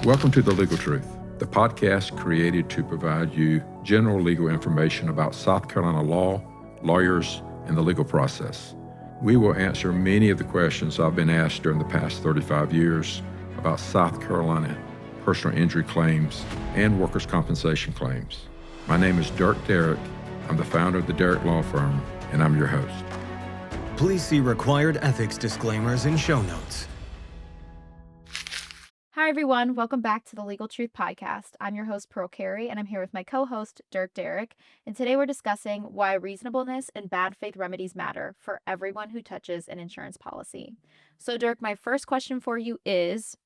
Welcome to The Legal Truth, the podcast created to provide you general legal information about South Carolina law, lawyers, and the legal process. We will answer many of the questions I've been asked during the past 35 years about South Carolina personal injury claims and workers' compensation claims. My name is Dirk Derrick. I'm the founder of the Derrick Law Firm, and I'm your host. Please see required ethics disclaimers in show notes. Hi, everyone. Welcome back to the Legal Truth Podcast. I'm your host, Pearl Carey, and I'm here with my co-host, Dirk Derrick. And today we're discussing why reasonableness and bad faith remedies matter for everyone who touches an insurance policy. So, Dirk, my first question for you is,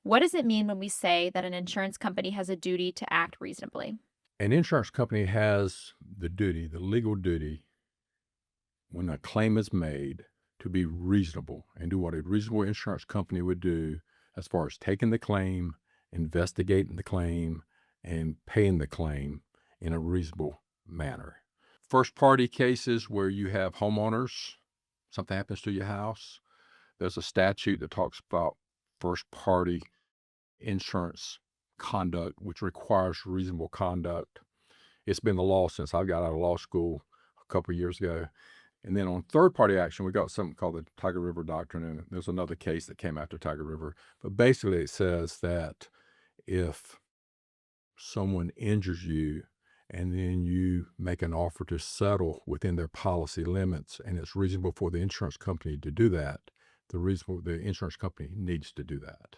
what does it mean when we say that an insurance company has a duty to act reasonably? An insurance company has the duty, the legal duty, when a claim is made, to be reasonable and do what a reasonable insurance company would do as far as taking the claim, investigating the claim, and paying the claim in a reasonable manner. First-party cases where you have homeowners, something happens to your house, there's a statute that talks about first-party insurance conduct, which requires reasonable conduct. It's been the law since I got out of law school a couple of years ago. And then on third-party action, we got something called the Tiger River Doctrine, and there's another case that came after Tiger River. But basically it says that if someone injures you and then you make an offer to settle within their policy limits and it's reasonable for the insurance company to do that, the insurance company needs to do that.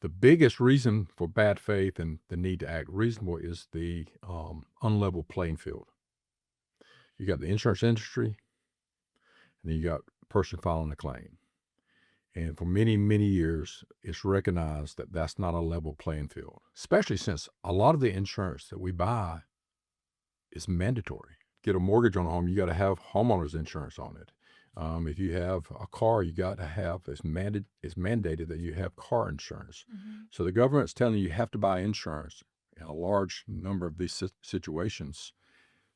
The biggest reason for bad faith and the need to act reasonable is the unlevel playing field. You got the insurance industry, and then you got a person filing a claim. And for many, many years, it's recognized that that's not a level playing field, especially since a lot of the insurance that we buy is mandatory. Get a mortgage on a home, you got to have homeowners insurance on it. If you have a car, you got to have, it's mandated that you have car insurance. Mm-hmm. So the government's telling you have to buy insurance in a large number of these situations.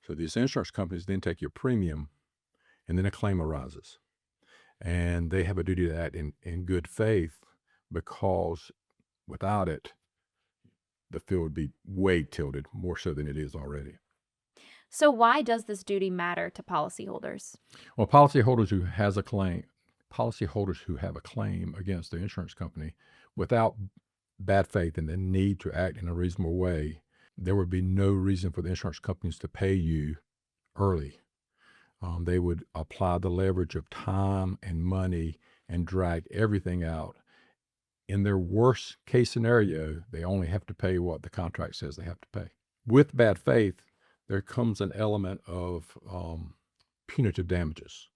So these insurance companies then take your premium, and then a claim arises. And they have a duty to act in good faith, because without it, the field would be way tilted, more so than it is already. So why does this duty matter to policyholders? Well, policyholders who have a claim against the insurance company without bad faith and the need to act in a reasonable way, there would be no reason for the insurance companies to pay you early. They would apply the leverage of time and money and drag everything out. In their worst case scenario, they only have to pay what the contract says they have to pay. With bad faith, there comes an element of punitive damages.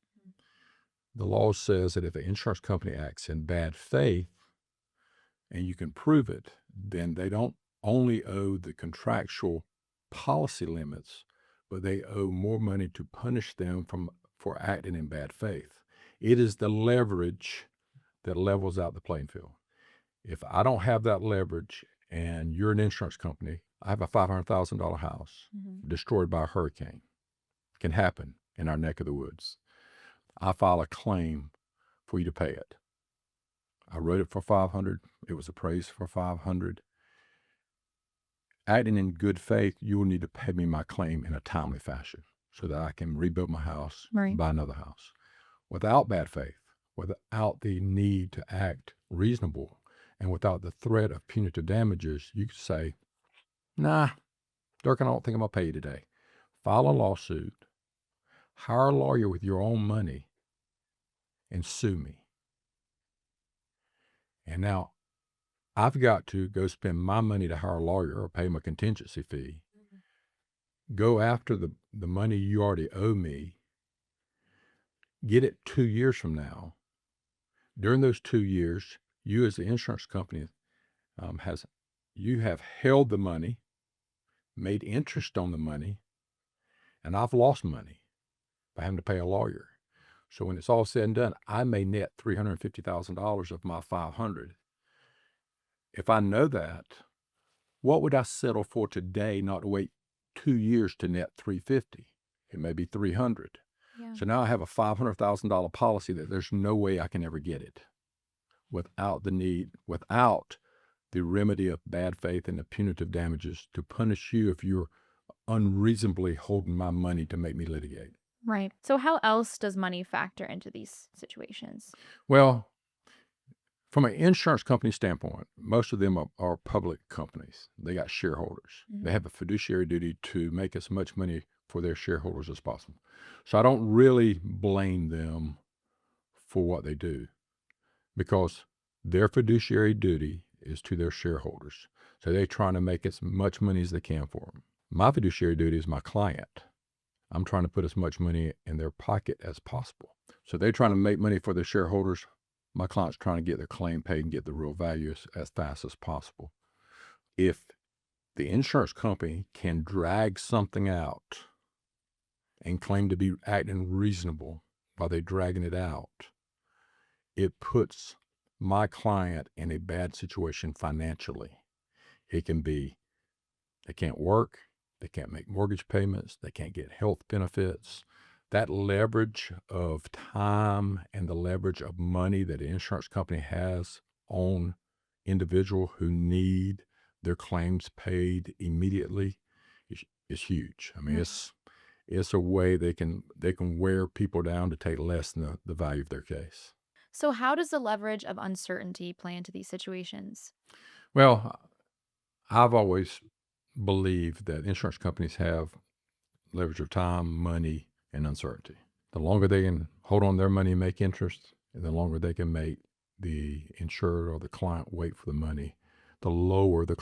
The law says that if an insurance company acts in bad faith and you can prove it, then they don't only owe the contractual policy limits, but they owe more money to punish them for acting in bad faith. It is the leverage that levels out the playing field. If I don't have that leverage and you're an insurance company, I have a $500,000 house destroyed by a hurricane. It can happen in our neck of the woods. I file a claim for you to pay it. I wrote it for $500. It was appraised for $500. Acting in good faith, you will need to pay me my claim in a timely fashion so that I can rebuild my house, right, buy another house. Without bad faith, without the need to act reasonable, and without the threat of punitive damages, you could say, nah, Dirk, I don't think I'm going to pay you today. File a lawsuit, hire a lawyer with your own money, and sue me. And now I've got to go spend my money to hire a lawyer or pay my contingency fee, go after the money you already owe me, get it 2 years from now. During those 2 years, you as the insurance company you have held the money, made interest on the money, and I've lost money by having to pay a lawyer. So when it's all said and done, I may net $350,000 of my $500. If I know that, what would I settle for today, not to wait 2 years to net $350? It may be $300. Yeah. So now I have a $500,000 policy that there's no way I can ever get it without the remedy of bad faith and the punitive damages to punish you if you're unreasonably holding my money to make me litigate. Right. So how else does money factor into these situations? Well, from an insurance company standpoint, most of them are public companies. They got shareholders. They have a fiduciary duty to make as much money for their shareholders as possible. So I don't really blame them for what they do because their fiduciary duty is to their shareholders. So they're trying to make as much money as they can for them. My fiduciary duty is my client. I'm trying to put as much money in their pocket as possible. So they're trying to make money for their shareholders. My client's trying to get their claim paid and get the real value as fast as possible. If the insurance company can drag something out and claim to be acting reasonable while they're dragging it out, it puts my client in a bad situation financially. It can be they can't work, they can't make mortgage payments, they can't get health benefits. That leverage of time and the leverage of money that an insurance company has on individuals who need their claims paid immediately is huge. I mean, it's a way they can wear people down to take less than the value of their case. So how does the leverage of uncertainty play into these situations? Well, I've always believed that insurance companies have leverage of time, money, and uncertainty. The longer they can hold on their money and make interest, and the longer they can make the insured or the client wait for the money, the lower the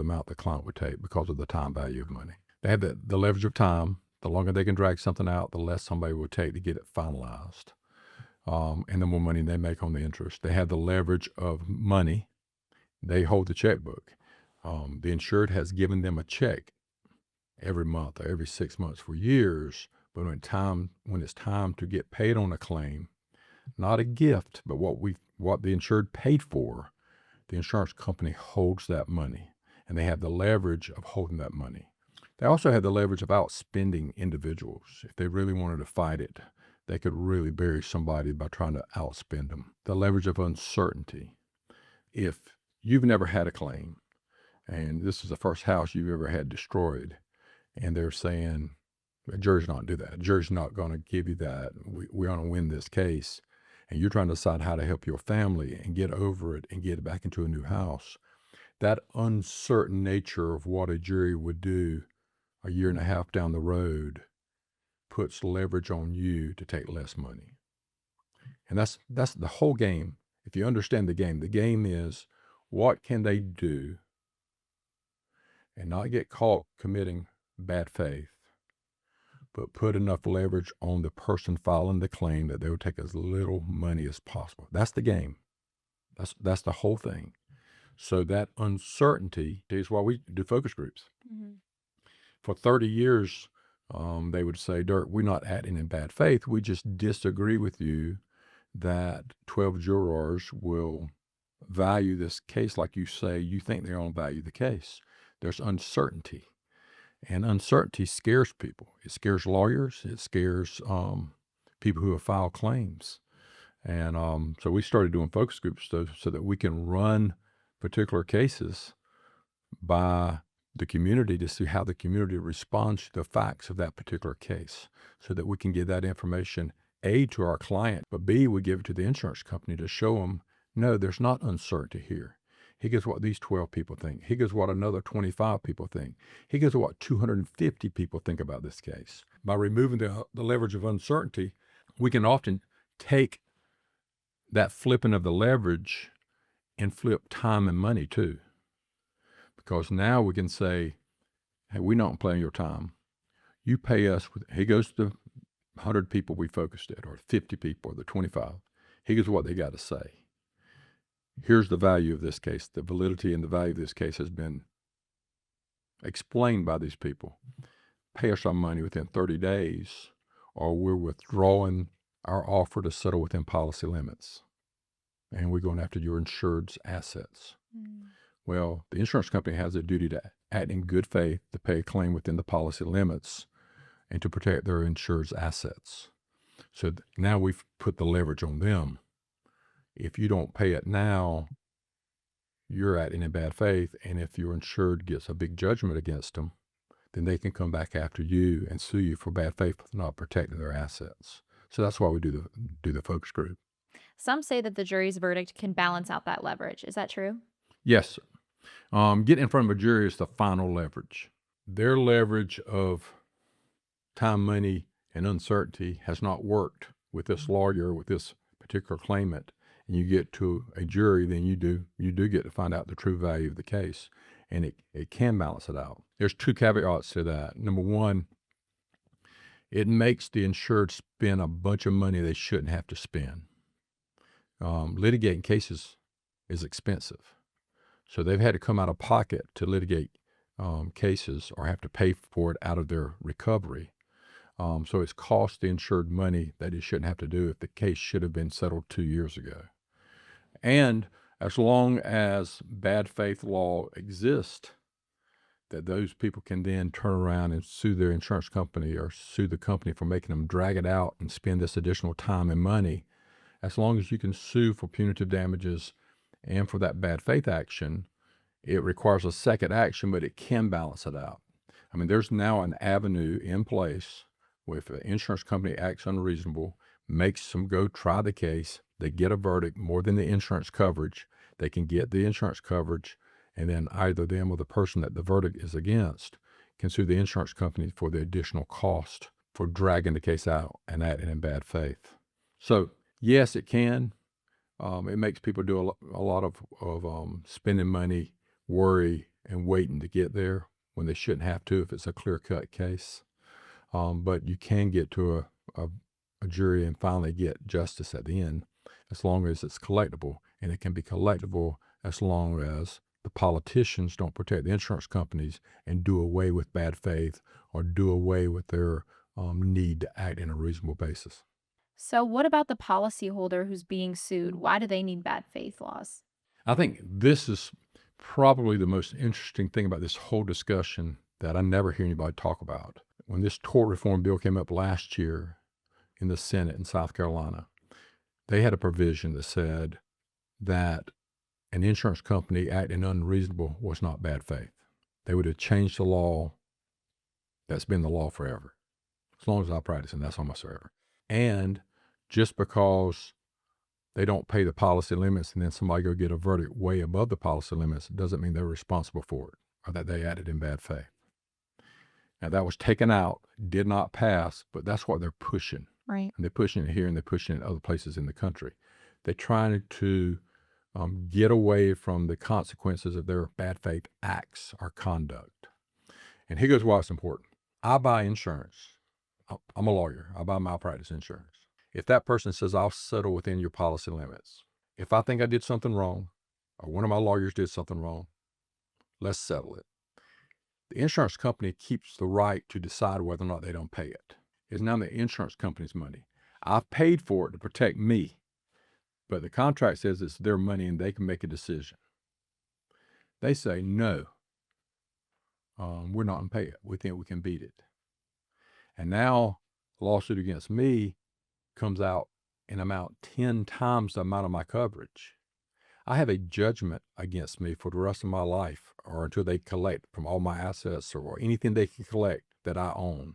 amount the client would take because of the time value of money. They have the leverage of time. The longer they can drag something out, the less somebody would take to get it finalized. And the more money they make on the interest. They have the leverage of money. They hold the checkbook. The insured has given them a check every month or every 6 months for years, but when it's time to get paid on a claim, not a gift, but what the insured paid for, the insurance company holds that money, and they have the leverage of holding that money. They also have the leverage of outspending individuals. If they really wanted to fight it, they could really bury somebody by trying to outspend them. The leverage of uncertainty. If you've never had a claim, and this is the first house you've ever had destroyed, and they're saying, the jury's not going to do that. The jury's not going to give you that. We're going to win this case. And you're trying to decide how to help your family and get over it and get it back into a new house. That uncertain nature of what a jury would do a year and a half down the road puts leverage on you to take less money. And that's the whole game. If you understand the game is what can they do and not get caught committing bad faith, but put enough leverage on the person filing the claim that they would take as little money as possible. That's the game. That's the whole thing. So that uncertainty is why we do focus groups. For 30 years, they would say, Dirk, we're not acting in bad faith. We just disagree with you that 12 jurors will value this case like you say you think they're going to value the case. There's uncertainty. And uncertainty scares people. It scares lawyers. It scares people who have filed claims. And so we started doing focus groups so that we can run particular cases by the community to see how the community responds to the facts of that particular case so that we can give that information, A, to our client, but B, we give it to the insurance company to show them, no, there's not uncertainty here. He gives what these 12 people think. He gives what another 25 people think. He gives what 250 people think about this case. By removing the leverage of uncertainty, we can often take that flipping of the leverage and flip time and money too. Because now we can say, hey, we're not playing your time. You pay us. He goes to 100 people we focused at, or 50 people, or the 25. He gives what they got to say. Here's the value of this case. The validity and the value of this case has been explained by these people. Pay us our money within 30 days, or we're withdrawing our offer to settle within policy limits. And we're going after your insured's assets. Well, the insurance company has a duty to act in good faith to pay a claim within the policy limits and to protect their insured's assets. So now we've put the leverage on them. If you don't pay it now, you're acting in bad faith. And if your insured gets a big judgment against them, then they can come back after you and sue you for bad faith for not protecting their assets. So that's why we do the focus group. Some say that the jury's verdict can balance out that leverage. Is that true? Yes. Getting in front of a jury is the final leverage. Their leverage of time, money, and uncertainty has not worked with this lawyer, with this particular claimant, and you get to a jury, then you do get to find out the true value of the case, and it can balance it out. There's two caveats to that. Number one, it makes the insured spend a bunch of money they shouldn't have to spend. Litigating cases is expensive. So they've had to come out of pocket to litigate cases or have to pay for it out of their recovery. So it's cost the insured money that it shouldn't have to do if the case should have been settled 2 years ago. And as long as bad faith law exists, that those people can then turn around and sue their insurance company or sue the company for making them drag it out and spend this additional time and money, as long as you can sue for punitive damages and for that bad faith action, it requires a second action, but it can balance it out. I mean, there's now an avenue in place where if an insurance company acts unreasonable, makes them go try the case, they get a verdict more than the insurance coverage, they can get the insurance coverage, and then either them or the person that the verdict is against can sue the insurance company for the additional cost for dragging the case out and acting in bad faith. So, yes, it can. It makes people do a lot of spending money, worry, and waiting to get there when they shouldn't have to if it's a clear-cut case. But you can get to a jury and finally get justice at the end as long as it's collectible. And it can be collectible as long as the politicians don't protect the insurance companies and do away with bad faith or do away with their need to act in a reasonable basis. So what about the policyholder who's being sued? Why do they need bad faith laws? I think this is probably the most interesting thing about this whole discussion that I never hear anybody talk about. When this tort reform bill came up last year in the Senate in South Carolina, they had a provision that said that an insurance company acting unreasonable was not bad faith. They would have changed the law. That's been the law forever. As long as I practice, and that's almost forever. And just because they don't pay the policy limits and then somebody go get a verdict way above the policy limits doesn't mean they're responsible for it or that they acted in bad faith. Now, that was taken out, did not pass, but that's what they're pushing. Right. And they're pushing it here and they're pushing it in other places in the country. They're trying to get away from the consequences of their bad faith acts or conduct. And here goes why it's important. I buy insurance. I'm a lawyer. I buy malpractice insurance. If that person says, I'll settle within your policy limits, if I think I did something wrong or one of my lawyers did something wrong, let's settle it. The insurance company keeps the right to decide whether or not they don't pay it. It's now the insurance company's money. I've paid for it to protect me, but the contract says it's their money and they can make a decision. They say, no, we're not going to pay it. We think we can beat it. And now a lawsuit against me comes out in amount 10 times the amount of my coverage. I have a judgment against me for the rest of my life or until they collect from all my assets or anything they can collect that I own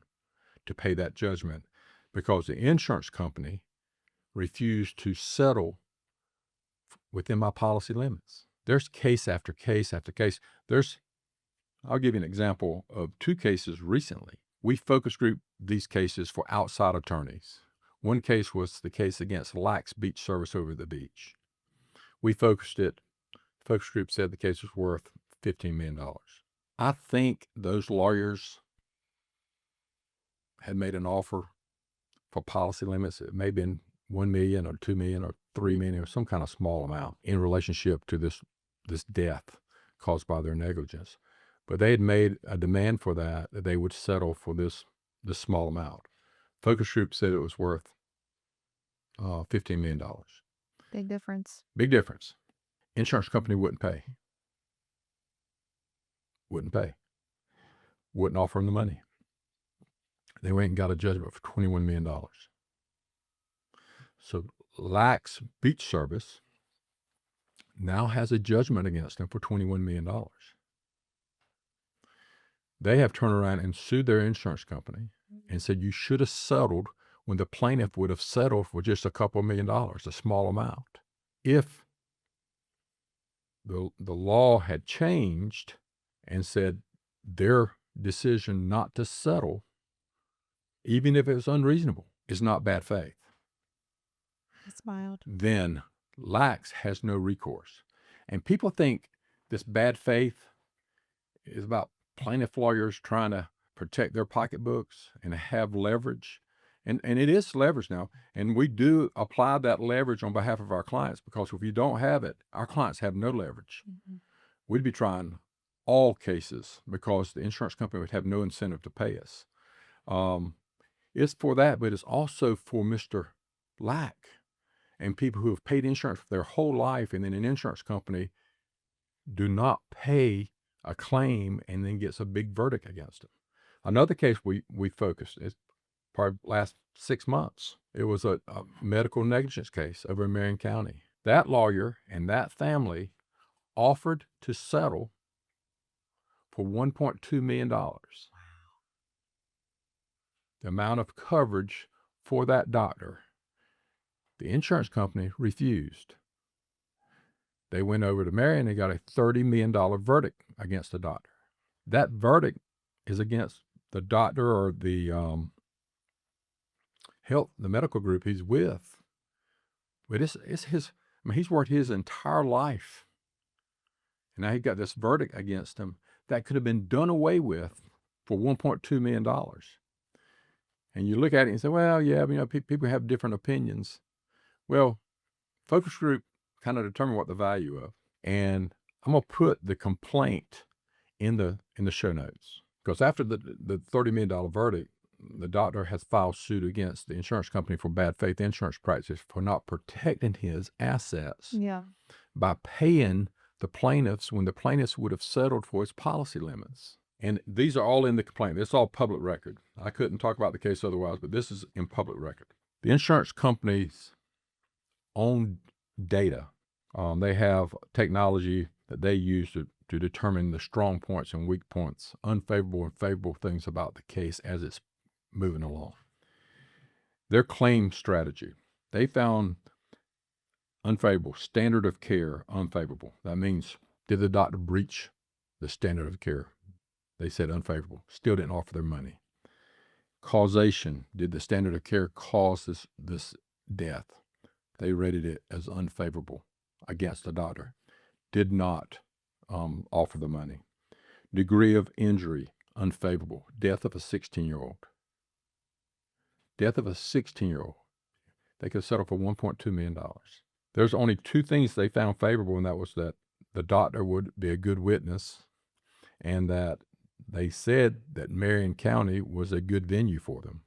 to pay that judgment because the insurance company refused to settle within my policy limits. There's case after case after case. I'll give you an example of 2 cases recently. We focus group these cases for outside attorneys. One case was the case against Lax Beach Service over the beach. We focus group said the case was worth $15 million. I think those lawyers had made an offer for policy limits. It may have been $1 million or $2 million or $3 million or some kind of small amount in relationship to this death caused by their negligence. But they had made a demand for that they would settle for this small amount. Focus group said it was worth $15 million. Big difference. Big difference. Insurance company wouldn't pay. Wouldn't offer them the money. They went and got a judgment for $21 million. So Lax Beach Service now has a judgment against them for $21 million. They have turned around and sued their insurance company and said you should have settled when the plaintiff would have settled for just a couple of $1 million, a small amount. If the law had changed and said their decision not to settle, even if it was unreasonable, is not bad faith. It's mild. Then lax has no recourse. And people think this bad faith is about plaintiff lawyers trying to protect their pocketbooks and have leverage. And it is leverage now. And we do apply that leverage on behalf of our clients, because if you don't have it, our clients have no leverage. Mm-hmm. We'd be trying all cases because the insurance company would have no incentive to pay us. It's for that, but it's also for Mr. Lack and people who have paid insurance for their whole life, and then an insurance company do not pay a claim and then gets a big verdict against them. Another case we focused is probably last 6 months. It was a medical negligence case over in Marion County. That lawyer and that family offered to settle for $1.2 million. Wow. The amount of coverage for that doctor. The insurance company refused. They went over to Marion and got a $30 million verdict against the doctor. That verdict is against the doctor or the the medical group he's with. But it's his, he's worked his entire life. And now he got this verdict against him that could have been done away with for $1.2 million. And you look at it and say, well, yeah, people have different opinions. Well, focus group kind of determine what the value of. And I'm going to put the complaint in the show notes, because after the $30 million verdict, the doctor has filed suit against the insurance company for bad faith insurance practice for not protecting his assets by paying the plaintiffs when the plaintiffs would have settled for his policy limits. And these are all in the complaint. It's all public record. I couldn't talk about the case otherwise, but this is in public record. The insurance company's own data, they have technology that they use to determine the strong points and weak points, unfavorable and favorable things about the case as it's moving along. Their claim strategy, they found unfavorable, standard of care unfavorable. That means, did the doctor breach the standard of care? They said unfavorable, still didn't offer their money. Causation, did the standard of care cause this death? They rated it as unfavorable against the doctor, did not offer the money. Degree of injury, unfavorable. Death of a 16-year-old. Death of a 16-year-old. They could settle for $1.2 million. There's only two things they found favorable, and that was that the doctor would be a good witness, and that they said that Marion County was a good venue for them.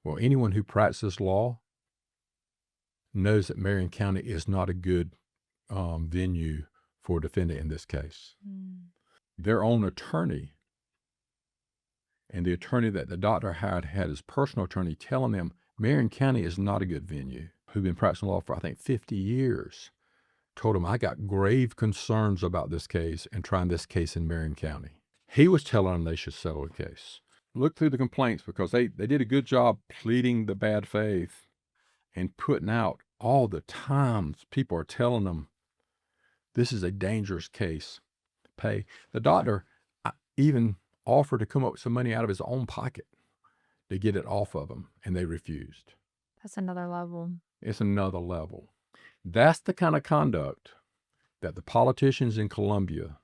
Well, anyone who practices law knows that Marion County is not a good venue for a defendant in this case. Their own attorney, and the attorney that the doctor had his personal attorney telling them Marion County is not a good venue, who've been practicing law for, I think, 50 years, told him, I got grave concerns about this case and trying this case in Marion County. He was telling them they should settle the case. Look through the complaints, because they did a good job pleading the bad faith and putting out all the times people are telling them this is a dangerous case. Pay. The doctor even offered to come up with some money out of his own pocket to get it off of them, and they refused. That's another level. It's another level. That's the kind of conduct that the politicians in Columbia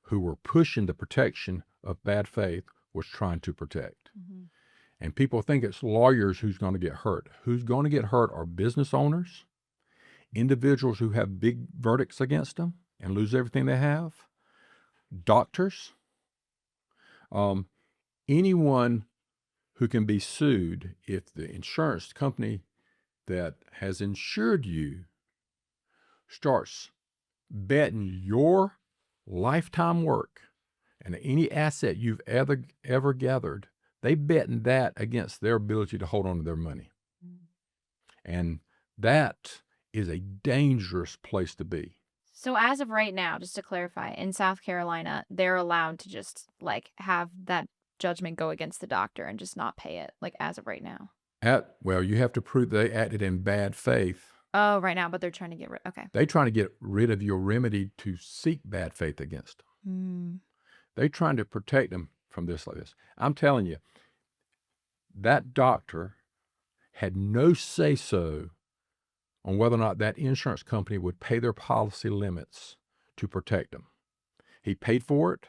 who were pushing the protection of bad faith was trying to protect. And people think it's lawyers who's going to get hurt. Who's going to get hurt are business owners, individuals who have big verdicts against them and lose everything they have, doctors, anyone who can be sued if the insurance company that has insured you starts betting your lifetime work and any asset you've ever gathered, they betting that against their ability to hold on to their money. And that is a dangerous place to be. So as of right now, just to clarify, in South Carolina, they're allowed to just like have that judgment go against the doctor and just not pay it, like as of right now. Well, you have to prove they acted in bad faith. Oh, right now, but they're trying to get rid. Okay. They're trying to get rid of your remedy to seek bad faith against them. They're trying to protect them from this like this. I'm telling you, that doctor had no say-so on whether or not that insurance company would pay their policy limits to protect them. He paid for it.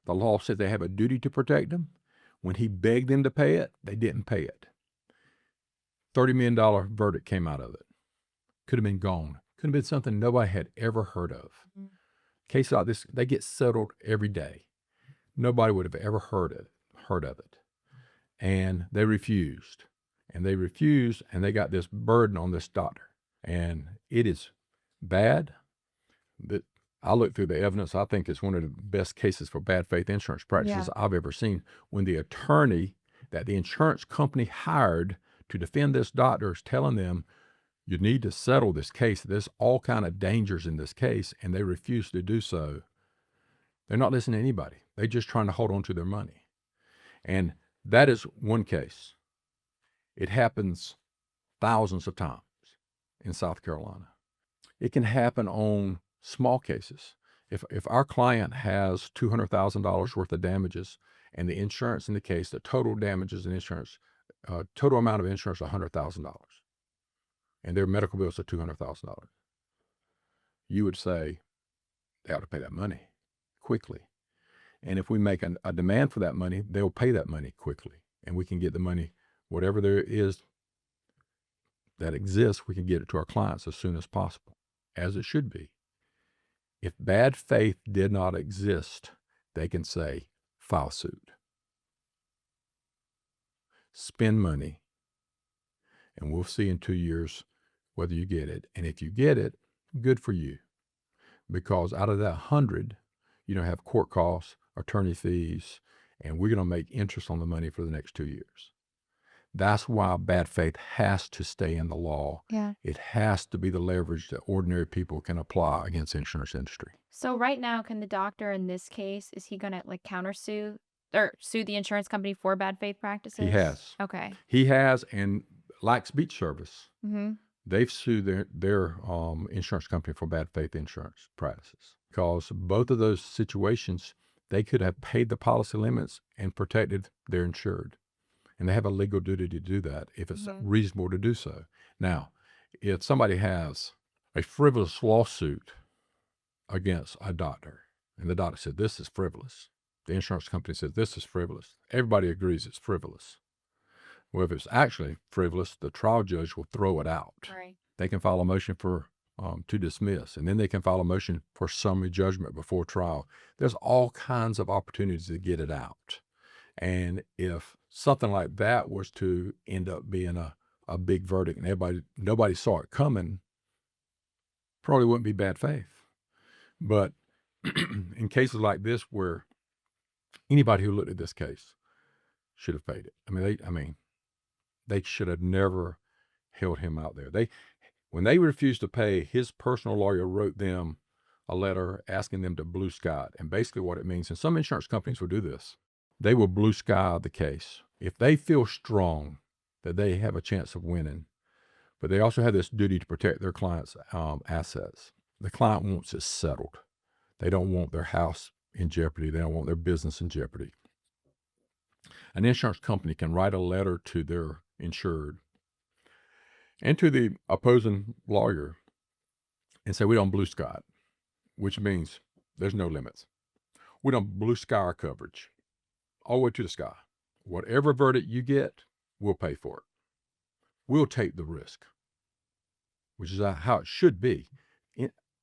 The law said they have a duty to protect them. When he begged them to pay it, they didn't pay it. $30 million verdict came out of it. Could have been gone. Could have been something nobody had ever heard of. Cases like this, they get settled every day. Nobody would have ever heard of it. And they refused. And they got this burden on this doctor. And it is bad. I looked through the evidence. I think it's one of the best cases for bad faith insurance practices I've ever seen. When the attorney that the insurance company hired to defend this doctor is telling them, you need to settle this case. There's all kind of dangers in this case, and they refuse to do so. They're not listening to anybody. They're just trying to hold on to their money. And that is one case. It happens thousands of times in South Carolina. It can happen on small cases. If our client has $200,000 worth of damages and the insurance in the case, the total damages and insurance, total amount of insurance $100,000, and their medical bills are $200,000, you would say they ought to pay that money quickly. And if we make a demand for that money, they'll pay that money quickly, and we can get the money, whatever there is that exists, we can get it to our clients as soon as possible, as it should be. If bad faith did not exist, they can say, file suit, spend money, and we'll see in 2 years whether you get it. And if you get it, good for you. Because out of that 100, you don't have court costs, attorney fees, and we're going to make interest on the money for the next 2 years. That's why bad faith has to stay in the law. Yeah. It has to be the leverage that ordinary people can apply against the insurance industry. So right now, can the doctor in this case, is he going to like countersue or sue the insurance company for bad faith practices? He has. Okay. He has, and like Speech Service, Mm-hmm. they've sued their insurance company for bad faith insurance practices. Because both of those situations, they could have paid the policy limits and protected their insured. And they have a legal duty to do that if it's reasonable to do so. Now, if somebody has a frivolous lawsuit against a doctor, and the doctor said, this is frivolous. The insurance company says, this is frivolous. Everybody agrees it's frivolous. Well, if it's actually frivolous, the trial judge will throw it out. Right. They can file a motion for to dismiss, and then they can file a motion for summary judgment before trial. There's all kinds of opportunities to get it out. And if something like that was to end up being a big verdict and nobody saw it coming, probably wouldn't be bad faith. But in cases like this where anybody who looked at this case should have paid it. They should have never held him out there. When they refused to pay, his personal lawyer wrote them a letter asking them to blue sky it. And basically what it means, and some insurance companies will do this, they will blue sky the case. If they feel strong that they have a chance of winning, but they also have this duty to protect their client's assets. The client wants it settled. They don't want their house in jeopardy. They don't want their business in jeopardy. An insurance company can write a letter to their insured and to the opposing lawyer and say, we don't blue sky it, which means there's no limits. We don't blue sky our coverage all the way to the sky. Whatever verdict you get, we'll pay for it. We'll take the risk, which is how it should be.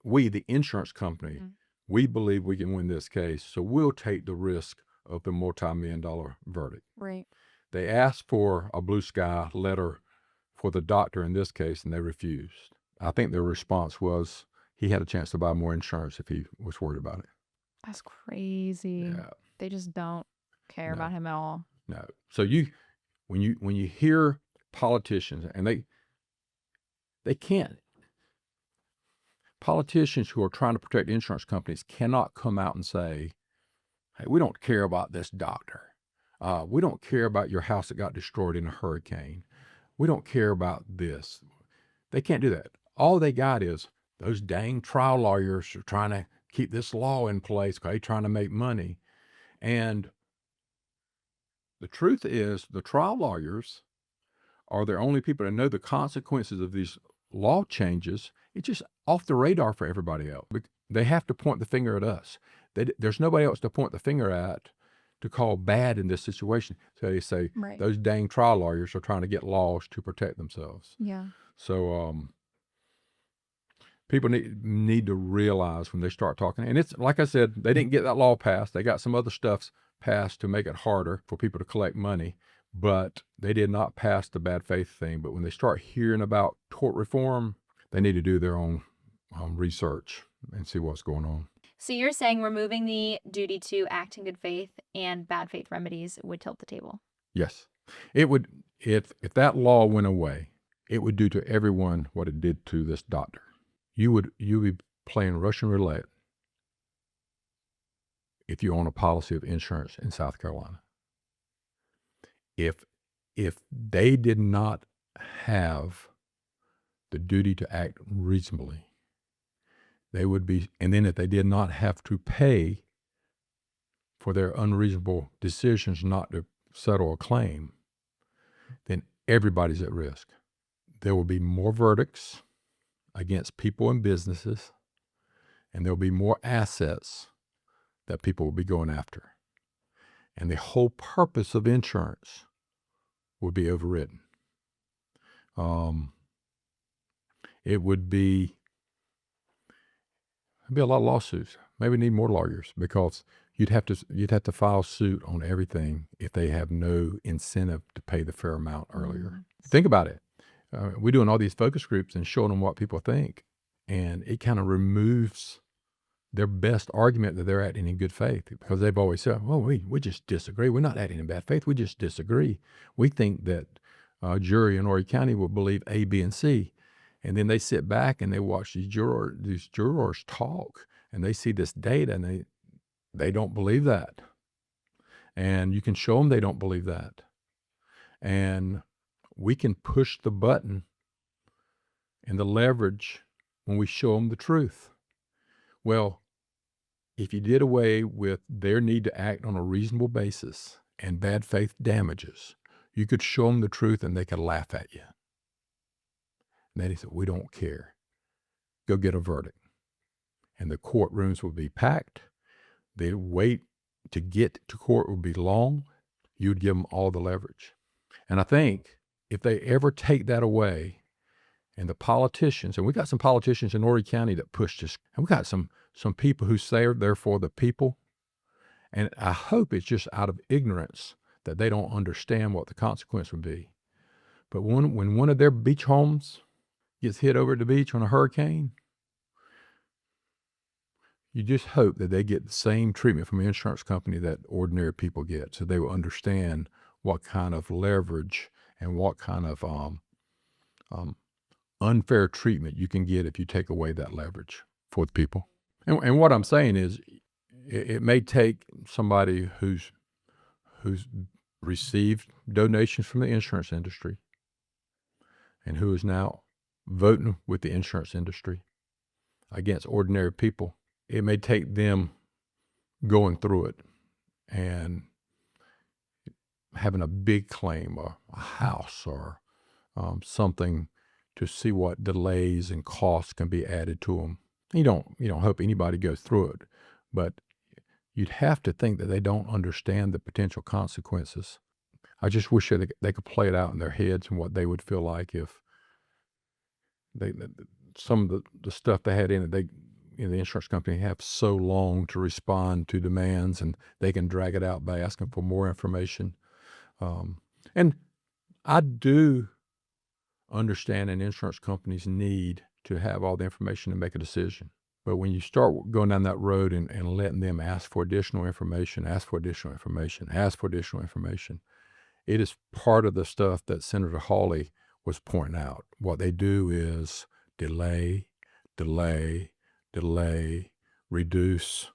We, the insurance company, we believe we can win this case, so we'll take the risk of the multi-million-dollar verdict. Right. They asked for a blue sky letter for the doctor in this case, and they refused. I think their response was he had a chance to buy more insurance if he was worried about it. That's crazy. Yeah. They just don't care No. about him at all. No. So when you hear politicians, and they can't. Politicians who are trying to protect insurance companies cannot come out and say, hey, we don't care about this doctor. We don't care about your house that got destroyed in a hurricane. We don't care about this. They can't do that. All they got is those dang trial lawyers are trying to keep this law in place because they're trying to make money. And the truth is the trial lawyers are the only people that know the consequences of these law changes. It's just off the radar for everybody else. They have to point the finger at us. There's nobody else to point the finger at to call bad in this situation. So they say, Right. those dang trial lawyers are trying to get laws to protect themselves. Yeah. So people need to realize when they start talking, and it's like I said, they didn't get that law passed. They got some other stuff passed to make it harder for people to collect money, but they did not pass the bad faith thing. But when they start hearing about tort reform, they need to do their own research and see what's going on. So you're saying removing the duty to act in good faith and bad faith remedies would tilt the table? Yes. It would, if that law went away, it would do to everyone what it did to this doctor. You would be playing Russian roulette if you own a policy of insurance in South Carolina. If they did not have the duty to act reasonably, they would be, and then if they did not have to pay for their unreasonable decisions not to settle a claim, then everybody's at risk. There will be more verdicts against people and businesses, and there will be more assets that people will be going after. And the whole purpose of insurance would be overridden. It would be a lot of lawsuits. Maybe need more lawyers because you'd have to file suit on everything if they have no incentive to pay the fair amount earlier. Think about it. We're doing all these focus groups and showing them what people think, and it kind of removes their best argument that they're acting in good faith, because they've always said, well, we just disagree. We're not acting in bad faith. We just disagree. We think that a jury in Horry County will believe A, B, and C. And then they sit back and they watch these jurors talk, and they see this data, and they don't believe that. And you can show them they don't believe that. And we can push the button and the leverage when we show them the truth. Well, if you did away with their need to act on a reasonable basis and bad faith damages, you could show them the truth and they could laugh at you. And then he said, we don't care. Go get a verdict. And the courtrooms will be packed. The wait to get to court would be long. You'd give them all the leverage. And I think if they ever take that away, and the politicians, and we got some politicians in Horry County that push this, and we got some people who say they're for the people, and I hope it's just out of ignorance that they don't understand what the consequence would be. But when one of their beach homes gets hit over at the beach on a hurricane, you just hope that they get the same treatment from an insurance company that ordinary people get, so they will understand what kind of leverage and what kind of unfair treatment you can get if you take away that leverage for the people. And what I'm saying is, it may take somebody who's received donations from the insurance industry and who is now voting with the insurance industry against ordinary people. It may take them going through it and having a big claim, or a house, or something, to see what delays and costs can be added to them. You don't hope anybody goes through it, but you'd have to think that they don't understand the potential consequences. I just wish that they could play it out in their heads and what they would feel like if some of the stuff they had in it, the insurance company have so long to respond to demands, and they can drag it out by asking for more information. And I do understand an insurance company's need to have all the information to make a decision. But when you start going down that road and letting them ask for additional information, it is part of the stuff that Senator Hawley was pointing out. What they do is delay, delay, reduce,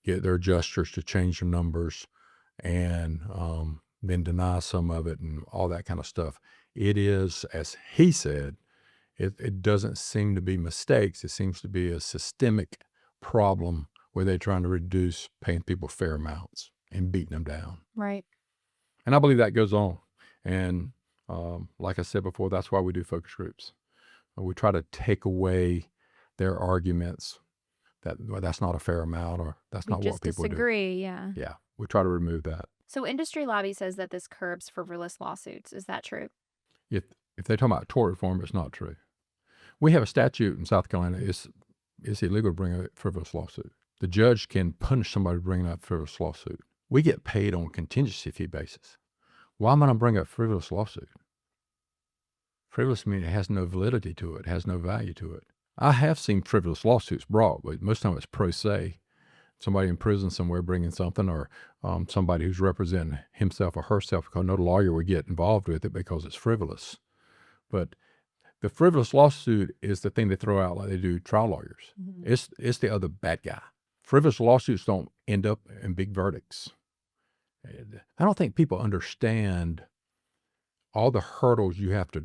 get their adjusters to change the numbers, and then deny some of it and all that kind of stuff. It is, as he said, it doesn't seem to be mistakes. It seems to be a systemic problem where they're trying to reduce paying people fair amounts and beating them down. Right. And I believe that goes on. And like I said before, that's why we do focus groups. We try to take away their arguments that well, that's not a fair amount or that's not what people do. Disagree, yeah. Yeah, we try to remove that. So industry lobby says that this curbs frivolous lawsuits. Is that true? If they're talking about tort reform, it's not true. We have a statute in South Carolina. It's illegal to bring a frivolous lawsuit. The judge can punish somebody for bringing up a frivolous lawsuit. We get paid on a contingency fee basis. Why am I going to bring up a frivolous lawsuit? Frivolous means it has no validity to it, has no value to it. I have seen frivolous lawsuits brought, but most of the time it's pro se. Somebody in prison somewhere bringing something, or somebody who's representing himself or herself, because no lawyer would get involved with it because it's frivolous. But the frivolous lawsuit is the thing they throw out like they do trial lawyers. Mm-hmm. It's the other bad guy. Frivolous lawsuits don't end up in big verdicts. I don't think people understand all the hurdles you have to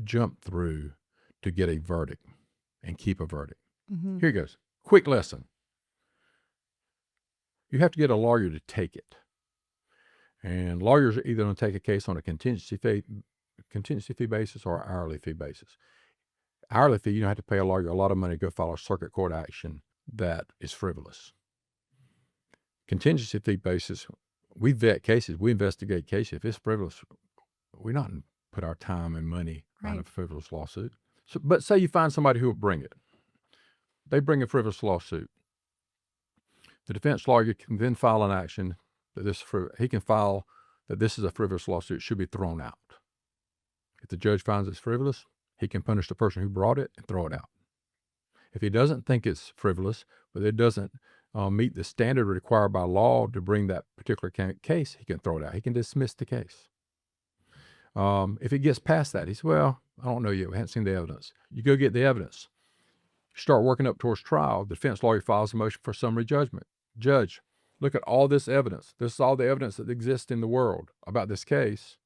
jump through to get a verdict and keep a verdict. Mm-hmm. Here it goes. Quick lesson. You have to get a lawyer to take it. And lawyers are either going to take a case on a contingency fee basis or an hourly fee basis. Hourly fee, you don't have to pay a lawyer a lot of money to go file a circuit court action that is frivolous. Contingency fee basis, we vet cases, we investigate cases. If it's frivolous, we're not going to put our time and money on a frivolous lawsuit. So, but say you find somebody who will bring it. They bring a frivolous lawsuit. The defense lawyer can then file an action that he can file that this is a frivolous lawsuit, should be thrown out. If the judge finds it's frivolous, he can punish the person who brought it and throw it out. If he doesn't think it's frivolous, but it doesn't meet the standard required by law to bring that particular case, he can throw it out. He can dismiss the case. If it gets past that, he says, well, I don't know yet. We haven't seen the evidence. You go get the evidence. You start working up towards trial. The defense lawyer files a motion for summary judgment. Judge, look at all this evidence. This is all the evidence that exists in the world about this case.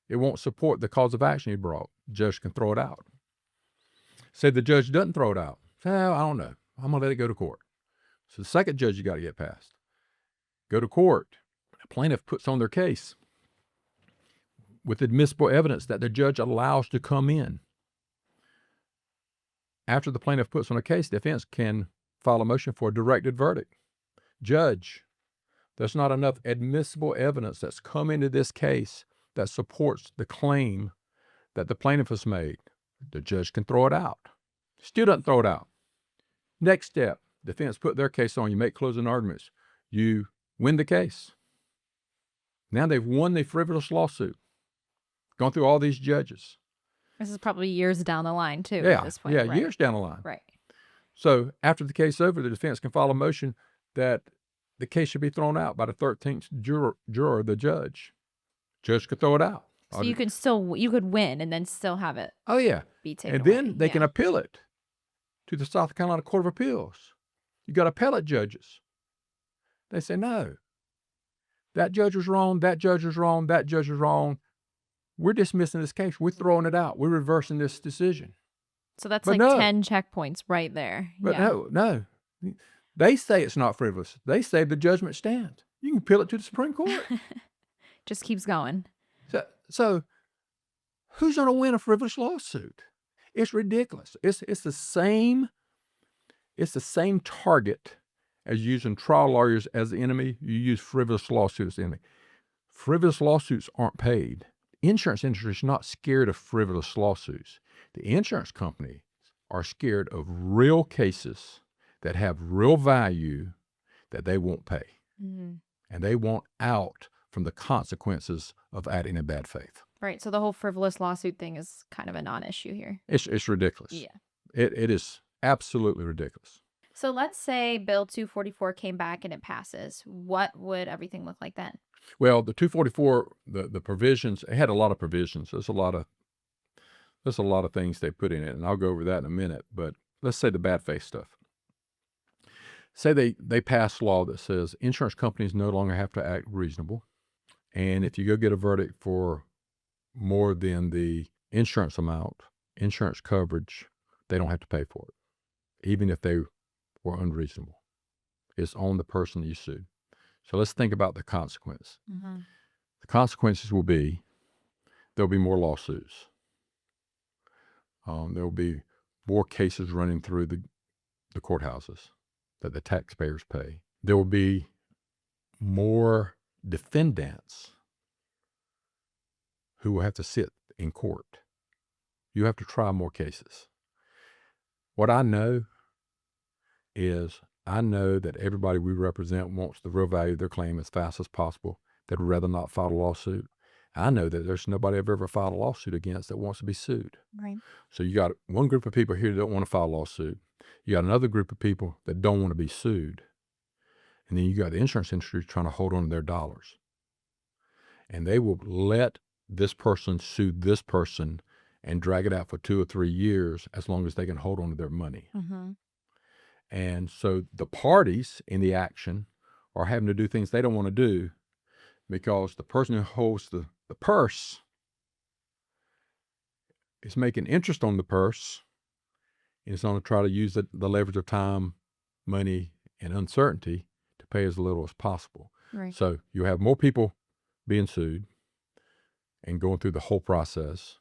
It won't support the cause of action he brought. The judge can throw it out. Say the judge doesn't throw it out. Say, I don't know. I'm going to let it go to court. So the second judge you got to get past. Go to court. The plaintiff puts on their case with admissible evidence that the judge allows to come in. After the plaintiff puts on a case, the defense can file a motion for a directed verdict. Judge, there's not enough admissible evidence that's come into this case that supports the claim that the plaintiff has made. The judge can throw it out. Still doesn't throw it out. Next step, defense put their case on. You make closing arguments. You win the case. Now they've won the frivolous lawsuit. Gone through all these judges. This is probably years down the line, too, Yeah, at this point. yeah, right? years down the line. Right. So after the case is over, the defense can file a motion that the case should be thrown out by the 13th juror, the judge. Judge could throw it out. So you could win and then still have it Oh, yeah. be taken And away. then they can appeal it to the South Carolina Court of Appeals. You got appellate judges. They say, no, that judge was wrong, that judge was wrong, that judge was wrong. We're dismissing this case. We're throwing it out. We're reversing this decision. So that's But like no. 10 checkpoints right there. But yeah. no. They say it's not frivolous. They say the judgment stands. You can appeal it to the Supreme Court. Just keeps going. So who's going to win a frivolous lawsuit? It's ridiculous. It's the same target as using trial lawyers as the enemy. You use frivolous lawsuits as the enemy. Frivolous lawsuits aren't paid. Insurance industry is not scared of frivolous lawsuits. The insurance companies are scared of real cases that have real value that they won't pay. Mm-hmm. And they want out from the consequences of acting in bad faith. Right. So the whole frivolous lawsuit thing is kind of a non-issue here. It's ridiculous. Yeah. It is absolutely ridiculous. So let's say Bill 244 came back and it passes. What would everything look like then? Well, the 244, the provisions, it had a lot of provisions. There's a lot of things they put in it, and I'll go over that in a minute. But let's say the bad faith stuff. Say they pass a law that says insurance companies no longer have to act reasonable. And if you go get a verdict for more than the insurance amount, insurance coverage, they don't have to pay for it, even if they were unreasonable. It's on the person you sued. So let's think about the consequence. Mm-hmm. The consequences will be there'll be more lawsuits. There will be more cases running through the courthouses that the taxpayers pay. There will be more defendants who will have to sit in court. You have to try more cases. What I know is that everybody we represent wants the real value of their claim as fast as possible. They'd rather not file a lawsuit. I know that there's nobody I've ever filed a lawsuit against that wants to be sued. Right. So you got one group of people here that don't want to file a lawsuit. You got another group of people that don't want to be sued. And then you got the insurance industry trying to hold on to their dollars. And they will let this person sue this person and drag it out for 2 or 3 years as long as they can hold on to their money. Mm-hmm. And so the parties in the action are having to do things they don't want to do because the person who holds the purse is making interest on the purse and is going to try to use the leverage of time, money, and uncertainty to pay as little as possible. Right. So you have more people being sued and going through the whole process.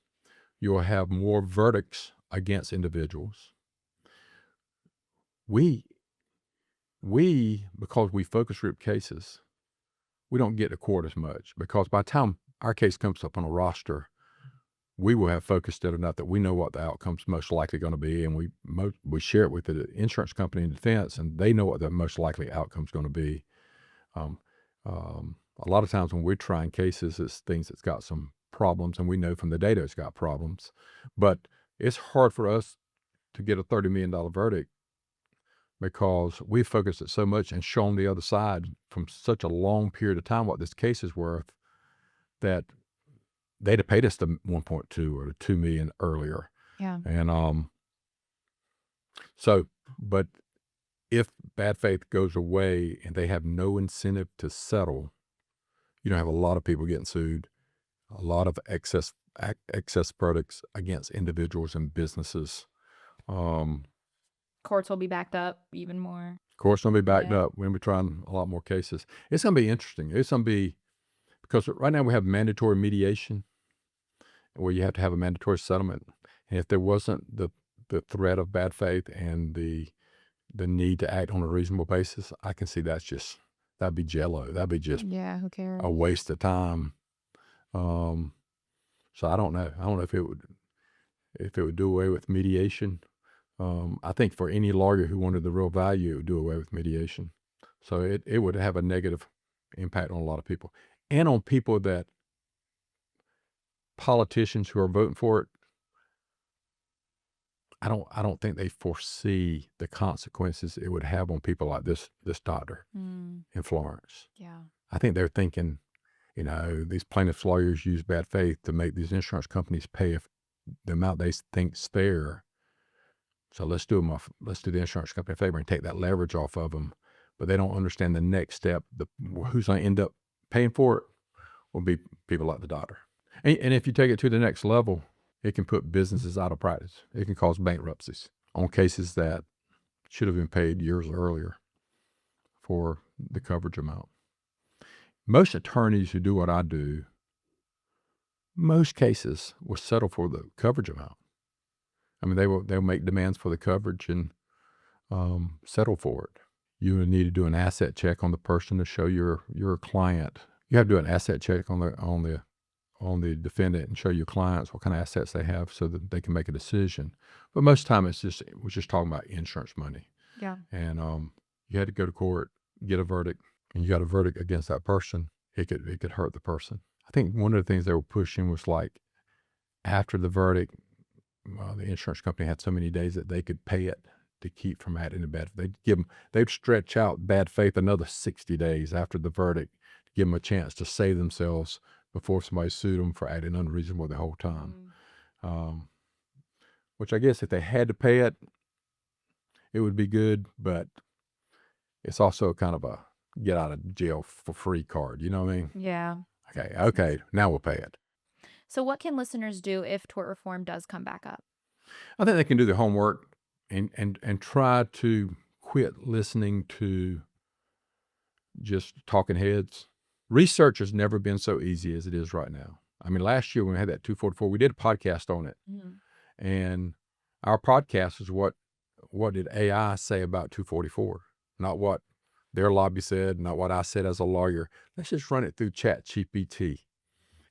You'll have more verdicts against individuals. We, because we focus group cases, we don't get to court as much because by the time our case comes up on a roster, we will have focused it enough that we know what the outcome's most likely going to be, and we share it with the insurance company and defense, and they know what the most likely outcome's going to be. A lot of times when we're trying cases, it's things that's got some problems, and we know from the data it's got problems. But it's hard for us to get a $30 million verdict because we focused it so much and shown the other side from such a long period of time what this case is worth that they'd have paid us the 1.2 or the 2 million earlier. Yeah. And but if bad faith goes away and they have no incentive to settle, you don't have a lot of people getting sued, a lot of excess verdicts against individuals and businesses. Courts will be backed up even more. Courts going to be backed Yeah. up. We're going to be trying a lot more cases. It's going to be interesting. It's going to be, because right now we have mandatory mediation where you have to have a mandatory settlement. And if there wasn't the threat of bad faith and the need to act on a reasonable basis, I can see that'd be jello. That'd be just Yeah, who cares? a waste of time. So I don't know. I don't know if it would do away with mediation. I think for any lawyer who wanted the real value, it would do away with mediation. So it would have a negative impact on a lot of people, and on people that politicians who are voting for it. I don't think they foresee the consequences it would have on people like this doctor Mm, in Florence. yeah. I think they're thinking, these plaintiffs' lawyers use bad faith to make these insurance companies pay the amount they think's fair. So let's do the insurance company a favor and take that leverage off of them. But they don't understand the next step. Who's going to end up paying for it will be people like the doctor. And if you take it to the next level, it can put businesses out of practice. It can cause bankruptcies on cases that should have been paid years earlier for the coverage amount. Most attorneys who do what I do, most cases will settle for the coverage amount. I mean, they'll make demands for the coverage and settle for it. You would need to do an asset check on the person to show you're a client. You have to do an asset check on the defendant and show your clients what kind of assets they have so that they can make a decision. But most of the time we're just talking about insurance money. Yeah. And you had to go to court, get a verdict, and you got a verdict against that person. It could hurt the person. I think one of the things they were pushing was like after the verdict, the insurance company had so many days that they could pay it to keep from acting in bad faith. They'd stretch out bad faith another 60 days after the verdict to give them a chance to save themselves before somebody sued them for acting unreasonable the whole time. Which I guess if they had to pay it, it would be good, but it's also kind of a get out of jail for free card. You know what I mean? Yeah. Okay, now we'll pay it. So what can listeners do if tort reform does come back up? I think they can do their homework and try to quit listening to just talking heads. Research has never been so easy as it is right now. I mean, last year when we had that 244, we did a podcast on it. And our podcast is what did AI say about 244? Not what their lobby said, not what I said as a lawyer. Let's just run it through ChatGPT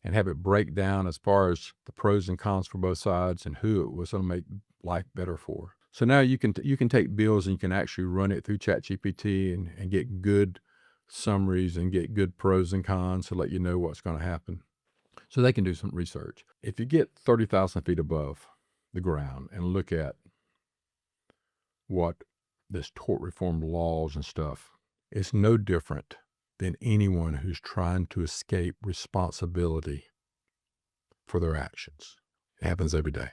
and have it break down as far as the pros and cons for both sides and who it was going to make life better for. So now you can take bills and you can actually run it through ChatGPT and get good summaries and get good pros and cons to let you know what's going to happen. So they can do some research. If you get 30,000 feet above the ground and look at what this tort reform laws and stuff, it's no different than anyone who's trying to escape responsibility for their actions. It happens every day.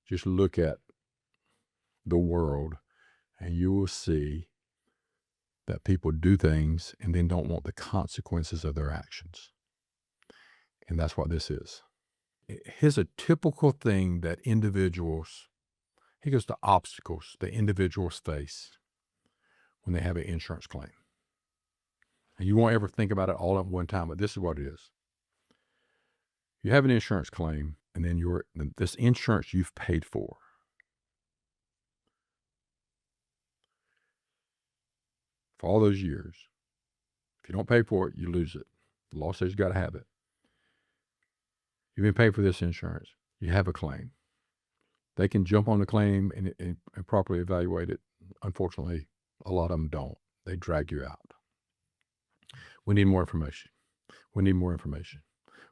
Just look at the world and you will see that people do things and then don't want the consequences of their actions. And that's what this is. Here's a typical thing that individuals, here goes the obstacles that individuals face when they have an insurance claim. And you won't ever think about it all at one time, but this is what it is. You have an insurance claim, and then this insurance you've paid for. For all those years. If you don't pay for it, you lose it. The law says you got to have it. You've been paying for this insurance. You have a claim. They can jump on the claim and properly evaluate it. Unfortunately, a lot of them don't. They drag you out. We need more information. We need more information.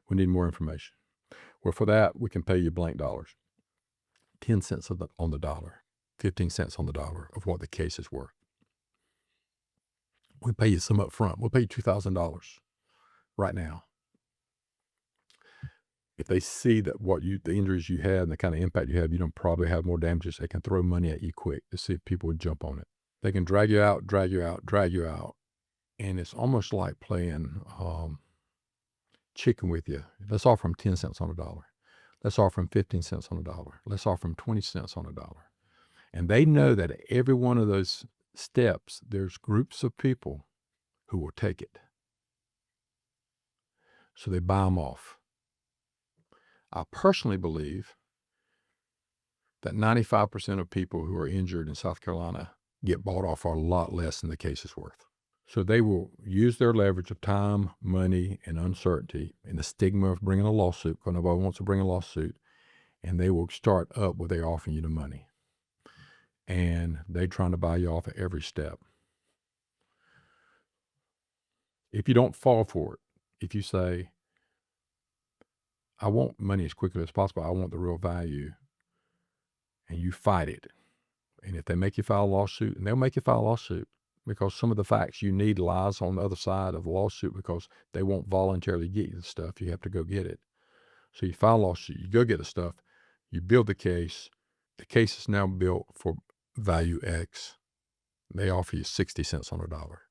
We need more information. Well, for that, we can pay you blank dollars. 10 cents on the dollar, 15 cents on the dollar of what the case is worth. We pay you some up front. We'll pay you $2,000 right now. If they see that the injuries you had and the kind of impact you have, you don't probably have more damages, they can throw money at you quick to see if people would jump on it. They can drag you out. And it's almost like playing chicken with you. Let's offer them 10 cents on a dollar. Let's offer them 15 cents on a dollar. Let's offer them 20 cents on a dollar. And they know that at every one of those steps, there's groups of people who will take it. So they buy them off. I personally believe that 95% of people who are injured in South Carolina get bought off for a lot less than the case is worth. So they will use their leverage of time, money, and uncertainty and the stigma of bringing a lawsuit, because nobody wants to bring a lawsuit, and they will start up where they're offering you the money. And they're trying to buy you off at every step. If you don't fall for it, if you say, I want money as quickly as possible, I want the real value, and you fight it. And if they make you file a lawsuit, and they'll make you file a lawsuit, because some of the facts you need lies on the other side of the lawsuit because they won't voluntarily get you the stuff. You have to go get it. So you file a lawsuit, you go get the stuff, you build the case. The case is now built for value X. They offer you 60 cents on a dollar.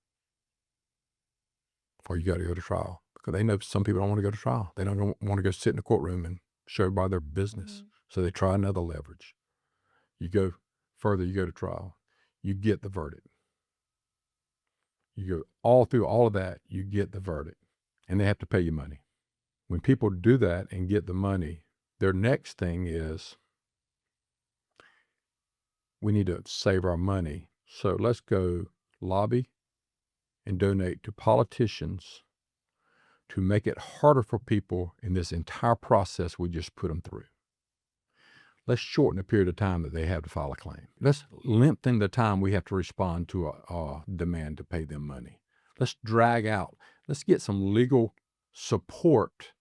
Or you got to go to trial. Because they know some people don't want to go to trial. They don't want to go sit in the courtroom and show everybody their business. Mm-hmm. So they try another leverage. You go further, you go to trial. You get the verdict. You go all through all of that, you get the verdict. And they have to pay you money. When people do that and get the money, their next thing is, we need to save our money. So let's go lobby and donate to politicians to make it harder for people in this entire process we just put them through. Let's shorten the period of time that they have to file a claim. Let's lengthen the time we have to respond to a demand to pay them money. Let's drag out. Let's get some legal support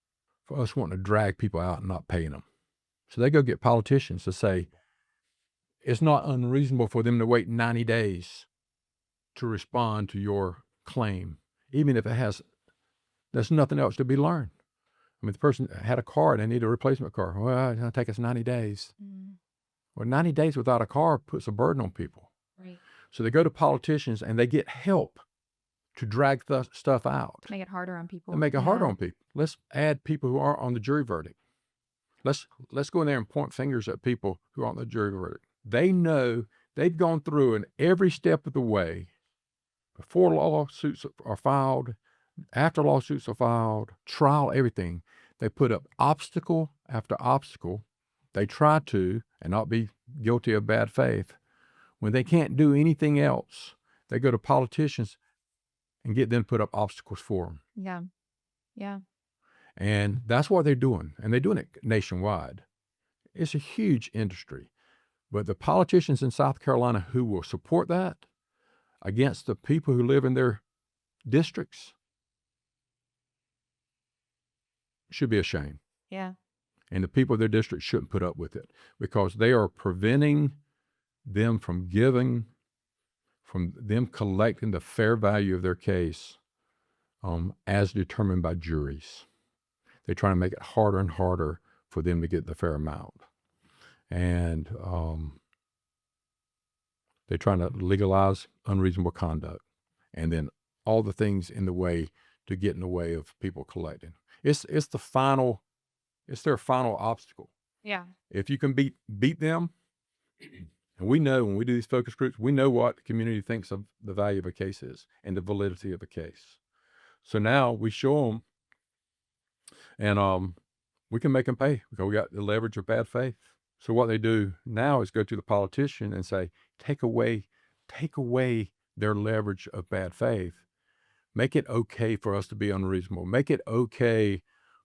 for us wanting to drag people out and not paying them. So they go get politicians to say, it's not unreasonable for them to wait 90 days to respond to your claim, even if there's nothing else to be learned. I mean, the person had a car and they need a replacement car. Well, it's going to take us 90 days. Mm. Well, 90 days without a car puts a burden on people. Right. So they go to politicians and they get help to drag stuff out. Make it harder on people. They make it harder on people. Let's add people who aren't on the jury verdict. Let's go in there and point fingers at people who aren't on the jury verdict. They know they've gone through in every step of the way, before lawsuits are filed, after lawsuits are filed, trial, everything. They put up obstacle after obstacle. They try to, and not be guilty of bad faith. When they can't do anything else, they go to politicians and get them to put up obstacles for them. Yeah. Yeah. And that's what they're doing. And they're doing it nationwide. It's a huge industry. But the politicians in South Carolina who will support that against the people who live in their districts should be ashamed. Yeah. And the people of their district shouldn't put up with it, because they are preventing them from them collecting the fair value of their case as determined by juries. They try to make it harder and harder for them to get the fair amount. And they're trying to legalize unreasonable conduct, and then all the things in the way to get in the way of people collecting. It's their final obstacle. Yeah. If you can beat them, and we know when we do these focus groups, we know what the community thinks of the value of a case is and the validity of a case. So now we show them, and we can make them pay because we got the leverage of bad faith. So what they do now is go to the politician and say, take away their leverage of bad faith. Make it okay for us to be unreasonable. Make it okay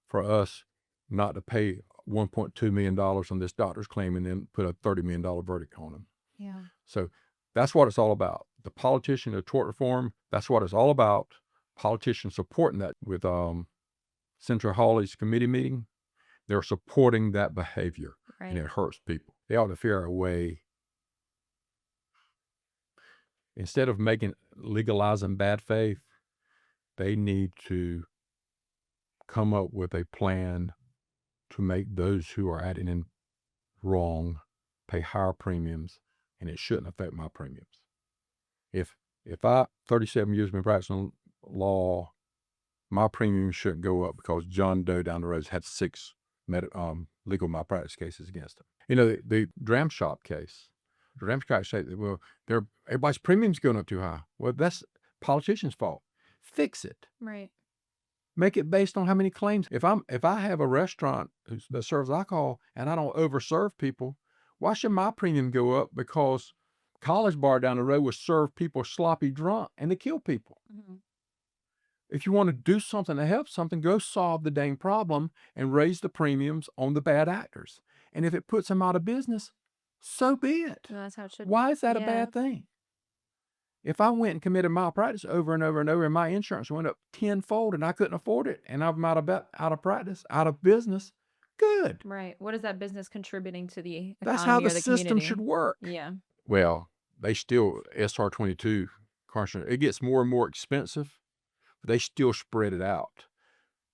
for us not to pay $1.2 million on this doctor's claim and then put a $30 million verdict on him. Yeah. So that's what it's all about. The politician of tort reform, that's what it's all about. Politicians supporting that with Senator Hawley's committee meeting. They're supporting that behavior, Right. and it hurts people. They ought to figure out a way, instead of legalizing bad faith, they need to come up with a plan to make those who are acting in wrong pay higher premiums, and it shouldn't affect my premiums. If I 37 years been practicing law, my premium shouldn't go up because John Doe down the road has had 6 legal malpractice cases against him. You know, the dram shop case. The dram shop say, well, everybody's premium's going up too high. Well, that's politicians' fault. Fix it. Right. Make it based on how many claims. If I have a restaurant that serves alcohol and I don't overserve people, why should my premium go up because College Bar down the road will serve people sloppy drunk and they kill people? Mm-hmm. If you want to do something to help something, go solve the dang problem and raise the premiums on the bad actors. And if it puts them out of business, so be it. Well, that's how it should. Why is that a Yeah. bad thing? If I went and committed malpractice over and over and over, and my insurance went up tenfold and I couldn't afford it, and I'm out of practice, out of business, good. Right. What is that business contributing to the economy? That's how or the the system community? should work. Yeah. Well, they still, SR 22, it gets more and more expensive, but they still spread it out.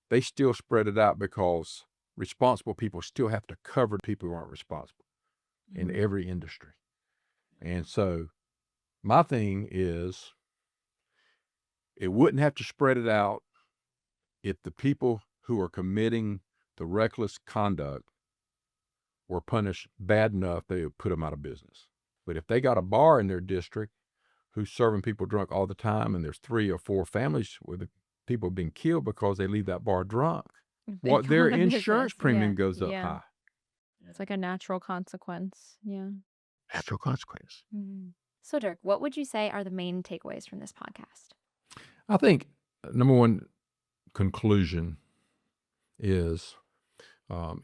They still spread it out because responsible people still have to cover people who aren't responsible in Mhm. every industry. And so my thing is, it wouldn't have to spread it out if the people who are committing the reckless conduct were punished bad enough they would put them out of business. But if they got a bar in their district who's serving people drunk all the time, and there's 3 or 4 families where the people have been killed because they leave that bar drunk, They what go their out of insurance business. premium Yeah. goes up Yeah. high. It's like a natural consequence. Yeah. Natural consequence. Mhm. So, Dirk, what would you say are the main takeaways from this podcast? I think number one conclusion is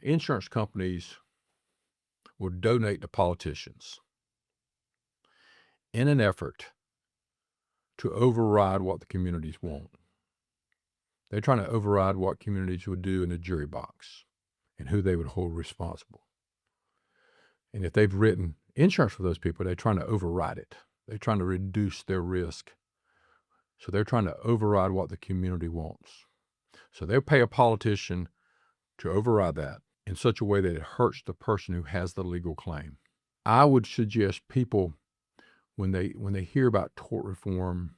insurance companies will donate to politicians in an effort to override what the communities want. They're trying to override what communities would do in the jury box and who they would hold responsible. And if they've written insurance for those people, they're trying to override it. They're trying to reduce their risk. So they're trying to override what the community wants. So they'll pay a politician to override that in such a way that it hurts the person who has the legal claim. I would suggest people, when they hear about tort reform,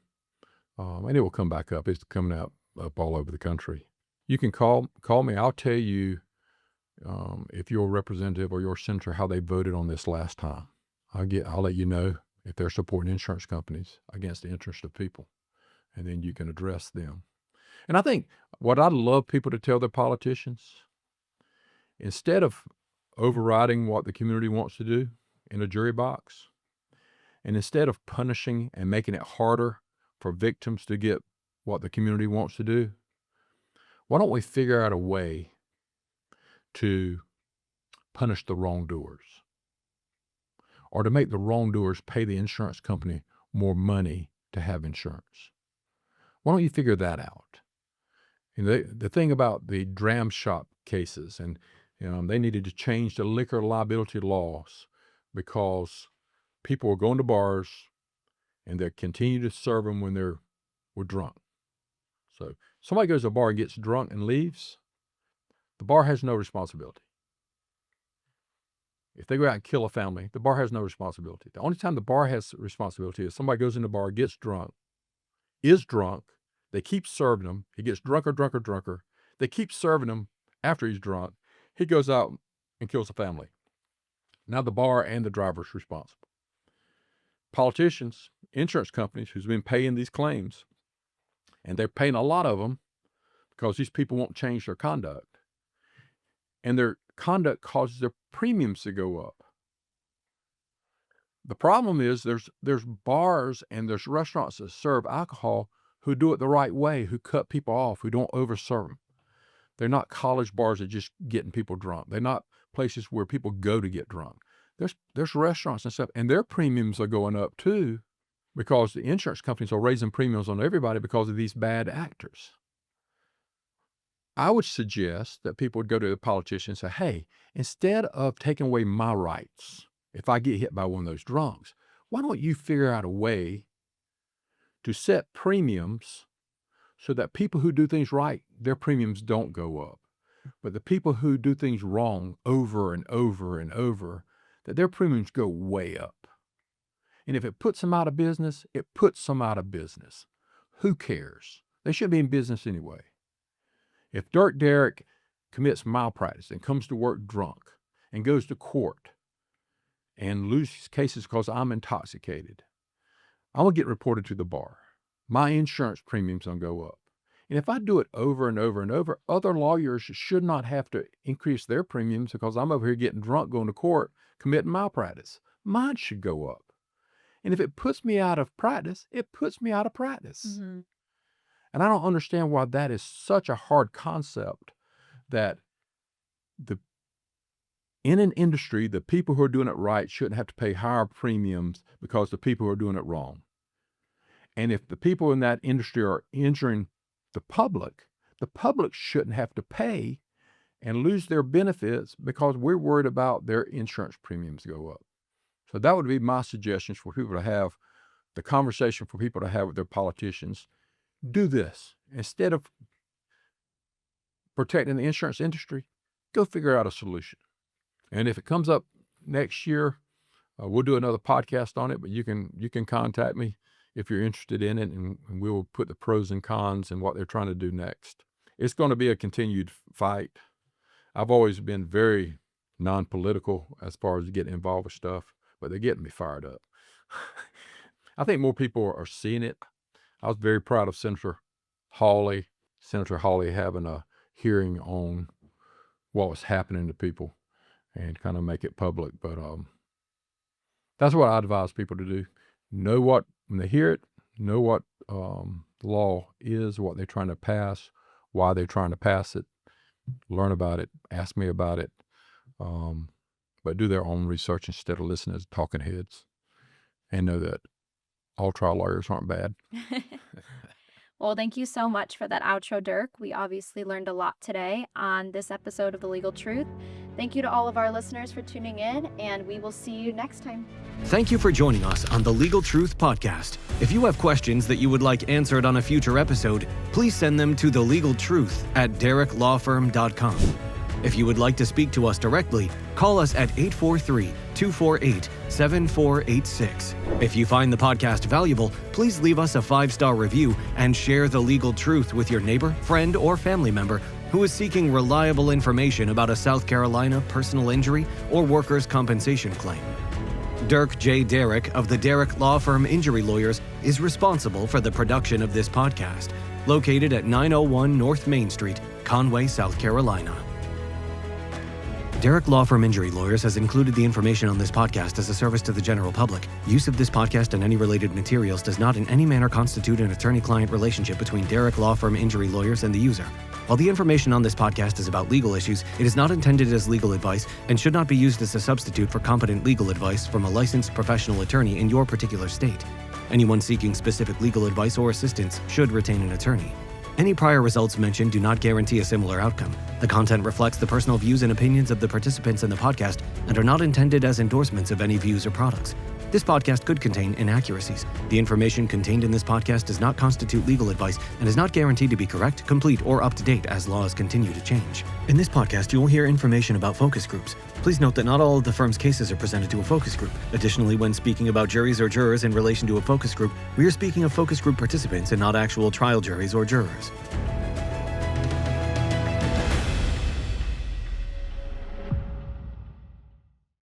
and it will come back up. It's coming up all over the country. You can call me. I'll tell you if your representative or your senator how they voted on this last time. I'll let you know if they're supporting insurance companies against the interest of people, and then you can address them. And I think what I'd love people to tell their politicians, instead of overriding what the community wants to do in a jury box, and instead of punishing and making it harder for victims to get what the community wants to do, why don't we figure out a way to punish the wrongdoers, or to make the wrongdoers pay the insurance company more money to have insurance? Why don't you figure that out? And the thing about the dram shop cases, and they needed to change the liquor liability laws because people were going to bars and they continue to serve them when we're drunk. So somebody goes to a bar and gets drunk and leaves, the bar has no responsibility. If they go out and kill a family, the bar has no responsibility. The only time the bar has responsibility is somebody goes in the bar, gets drunk, is drunk, they keep serving him, he gets drunker, they keep serving him after he's drunk, he goes out and kills a family. Now the bar and the driver's responsible. Politicians, insurance companies who's been paying these claims, and they're paying a lot of them because these people won't change their conduct. And their conduct causes their premiums to go up. The problem is there's bars and there's restaurants that serve alcohol who do it the right way, who cut people off, who don't overserve them. They're not college bars that just getting people drunk. They're not places where people go to get drunk. There's restaurants and stuff, and their premiums are going up too because the insurance companies are raising premiums on everybody because of these bad actors. I would suggest that people would go to the politician and say, hey, instead of taking away my rights, if I get hit by one of those drunks, why don't you figure out a way to set premiums so that people who do things right, their premiums don't go up. But the people who do things wrong over and over and over, that their premiums go way up. And if it puts them out of business, it puts them out of business. Who cares? They should be in business anyway. If Derrick commits malpractice and comes to work drunk and goes to court and loses cases because I'm intoxicated, I'm going to get reported to the bar. My insurance premiums don't go up. And if I do it over and over and over, other lawyers should not have to increase their premiums because I'm over here getting drunk, going to court, committing malpractice. Mine should go up. And if it puts me out of practice, it puts me out of practice. Mm-hmm. And I don't understand why that is such a hard concept, that in an industry, the people who are doing it right shouldn't have to pay higher premiums because the people who are doing it wrong. And if the people in that industry are injuring the public shouldn't have to pay and lose their benefits because we're worried about their insurance premiums go up. So that would be my suggestions for people to have, the conversation for people to have with their politicians. Do this. Instead of protecting the insurance industry, go figure out a solution. And if it comes up next year, we'll do another podcast on it, but you can contact me if you're interested in it, and we will put the pros and cons and what they're trying to do next. It's going to be a continued fight. I've always been very non-political as far as getting involved with stuff, but they're getting me fired up. I think more people are seeing it. I was very proud of Senator Hawley having a hearing on what was happening to people and kind of make it public. But that's what I advise people to do. Know what, when they hear it, know what the law is, what they're trying to pass, why they're trying to pass it, learn about it, ask me about it, but do their own research instead of listening to talking heads, and know that all trial lawyers aren't bad. Well, thank you so much for that outro, Dirk. We obviously learned a lot today on this episode of The Legal Truth. Thank you to all of our listeners for tuning in, and we will see you next time. Thank you for joining us on the Legal Truth Podcast. If you have questions that you would like answered on a future episode, please send them to thelegaltruth@derricklawfirm.com. If you would like to speak to us directly, call us at 843-248-7486. If you find the podcast valuable, please leave us a 5-star review and share the legal truth with your neighbor, friend, or family member who is seeking reliable information about a South Carolina personal injury or workers' compensation claim. Dirk J. Derrick of the Derrick Law Firm Injury Lawyers is responsible for the production of this podcast, located at 901 North Main Street, Conway, South Carolina. Derrick Law Firm Injury Lawyers has included the information on this podcast as a service to the general public. Use of this podcast and any related materials does not in any manner constitute an attorney-client relationship between Derrick Law Firm Injury Lawyers and the user. While the information on this podcast is about legal issues, it is not intended as legal advice and should not be used as a substitute for competent legal advice from a licensed professional attorney in your particular state. Anyone seeking specific legal advice or assistance should retain an attorney. Any prior results mentioned do not guarantee a similar outcome. The content reflects the personal views and opinions of the participants in the podcast and are not intended as endorsements of any views or products. This podcast could contain inaccuracies. The information contained in this podcast does not constitute legal advice and is not guaranteed to be correct, complete, or up to date as laws continue to change. In this podcast, you will hear information about focus groups. Please note that not all of the firm's cases are presented to a focus group. Additionally, when speaking about juries or jurors in relation to a focus group, we are speaking of focus group participants and not actual trial juries or jurors.